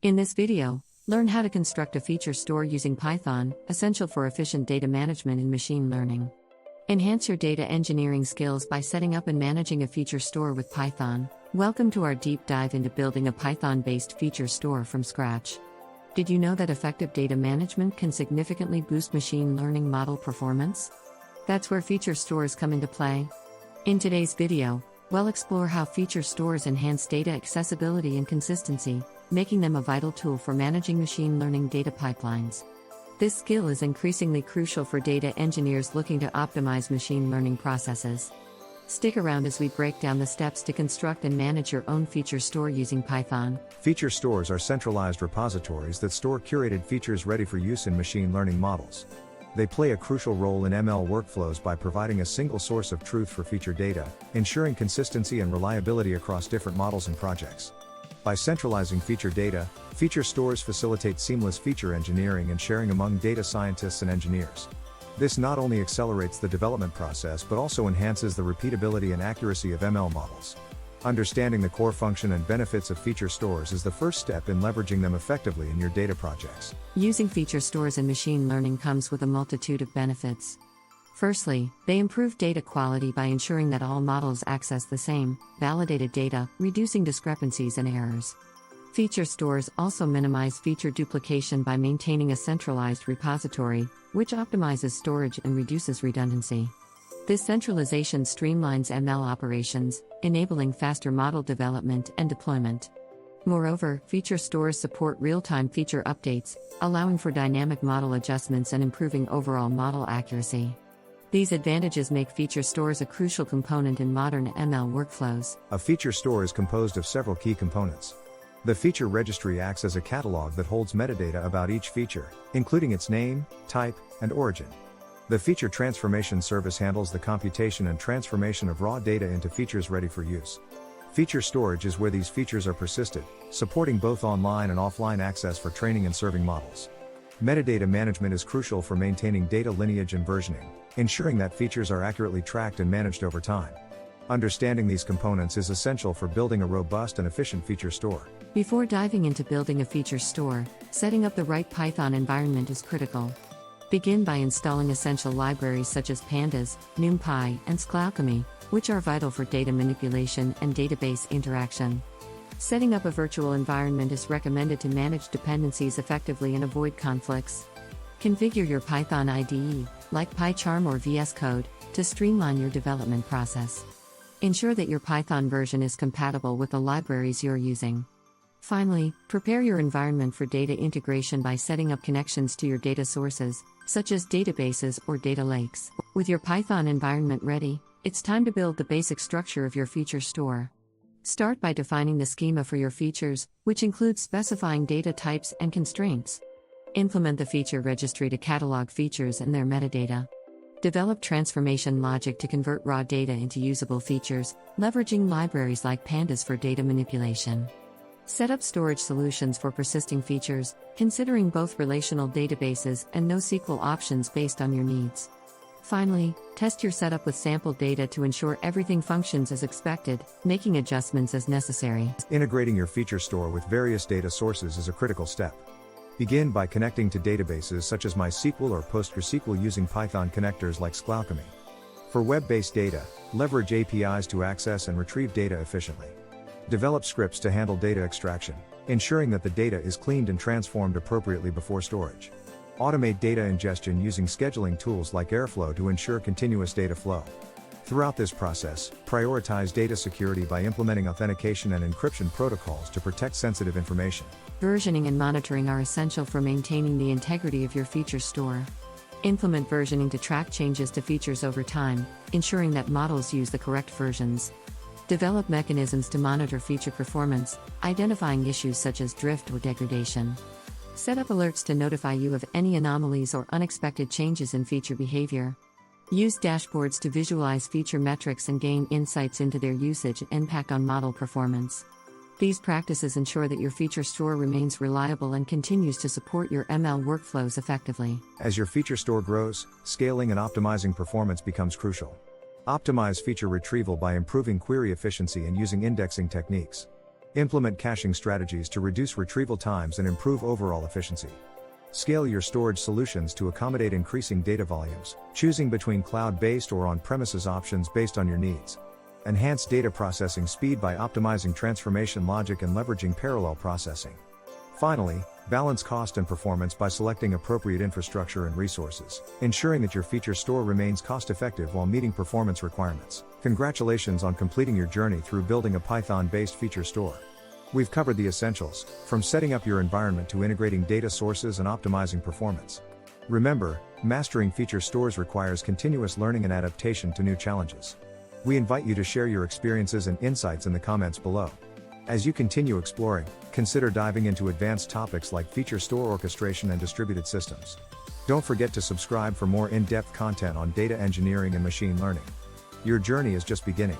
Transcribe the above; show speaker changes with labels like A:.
A: In this video, learn how to construct a feature store using Python, essential for efficient data management in machine learning. Enhance your data engineering skills by setting up and managing a feature store with Python. Welcome to our deep dive into building a Python-based feature store from scratch. Did you know that effective data management can significantly boost machine learning model performance? That's where feature stores come into play. In today's video, we'll explore how feature stores enhance data accessibility and consistency, making them a vital tool for managing machine learning data pipelines. This skill is increasingly crucial for data engineers looking to optimize machine learning processes. Stick around as we break down the steps to construct and manage your own feature store using Python.
B: Feature stores are centralized repositories that store curated features ready for use in machine learning models. They play a crucial role in ML workflows by providing a single source of truth for feature data, ensuring consistency and reliability across different models and projects. By centralizing feature data, feature stores facilitate seamless feature engineering and sharing among data scientists and engineers. This not only accelerates the development process but also enhances the repeatability and accuracy of ML models. Understanding the core function and benefits of feature stores is the first step in leveraging them effectively in your data projects.
A: Using feature stores in machine learning comes with a multitude of benefits. Firstly, they improve data quality by ensuring that all models access the same, validated data, reducing discrepancies and errors. Feature stores also minimize feature duplication by maintaining a centralized repository, which optimizes storage and reduces redundancy. This centralization streamlines ML operations, enabling faster model development and deployment. Moreover, feature stores support real-time feature updates, allowing for dynamic model adjustments and improving overall model accuracy. These advantages make feature stores a crucial component in modern ML workflows.
B: A feature store is composed of several key components. The feature registry acts as a catalog that holds metadata about each feature, including its name, type, and origin. The feature transformation service handles the computation and transformation of raw data into features ready for use. Feature storage is where these features are persisted, supporting both online and offline access for training and serving models. Metadata management is crucial for maintaining data lineage and versioning, ensuring that features are accurately tracked and managed over time. Understanding these components is essential for building a robust and efficient feature store.
A: Before diving into building a feature store, setting up the right Python environment is critical. Begin by installing essential libraries such as pandas, NumPy, and sclalchemy, which are vital for data manipulation and database interaction. Setting up a virtual environment is recommended to manage dependencies effectively and avoid conflicts. Configure your Python IDE, like PyCharm or VS Code, to streamline your development process. Ensure that your Python version is compatible with the libraries you're using. Finally, prepare your environment for data integration by setting up connections to your data sources, such as databases or data lakes. With your Python environment ready, it's time to build the basic structure of your feature store. Start by defining the schema for your features, which includes specifying data types and constraints. Implement the feature registry to catalog features and their metadata. Develop transformation logic to convert raw data into usable features, leveraging libraries like pandas for data manipulation. Set up storage solutions for persisting features, considering both relational databases and NoSQL options based on your needs. Finally, test your setup with sample data to ensure everything functions as expected, making adjustments as necessary.
B: Integrating your feature store with various data sources is a critical step. Begin by connecting to databases such as MySQL or PostgreSQL using Python connectors like sclalchemy. For web-based data, leverage APIs to access and retrieve data efficiently. Develop scripts to handle data extraction, ensuring that the data is cleaned and transformed appropriately before storage. Automate data ingestion using scheduling tools like Airflow to ensure continuous data flow. Throughout this process, prioritize data security by implementing authentication and encryption protocols to protect sensitive information.
A: Versioning and monitoring are essential for maintaining the integrity of your feature store. Implement versioning to track changes to features over time, ensuring that models use the correct versions. Develop mechanisms to monitor feature performance, identifying issues such as drift or degradation. Set up alerts to notify you of any anomalies or unexpected changes in feature behavior. Use dashboards to visualize feature metrics and gain insights into their usage and impact on model performance. These practices ensure that your feature store remains reliable and continues to support your ML workflows effectively.
B: As your feature store grows, scaling and optimizing performance becomes crucial. Optimize feature retrieval by improving query efficiency and using indexing techniques. Implement caching strategies to reduce retrieval times and improve overall efficiency. Scale your storage solutions to accommodate increasing data volumes, choosing between cloud-based or on-premises options based on your needs. Enhance data processing speed by optimizing transformation logic and leveraging parallel processing. Finally, balance cost and performance by selecting appropriate infrastructure and resources, ensuring that your feature store remains cost-effective while meeting performance requirements. Congratulations on completing your journey through building a Python-based feature store. We've covered the essentials, from setting up your environment to integrating data sources and optimizing performance. Remember, mastering feature stores requires continuous learning and adaptation to new challenges. We invite you to share your experiences and insights in the comments below. As you continue exploring, consider diving into advanced topics like feature store orchestration and distributed systems. Don't forget to subscribe for more in-depth content on data engineering and machine learning. Your journey is just beginning.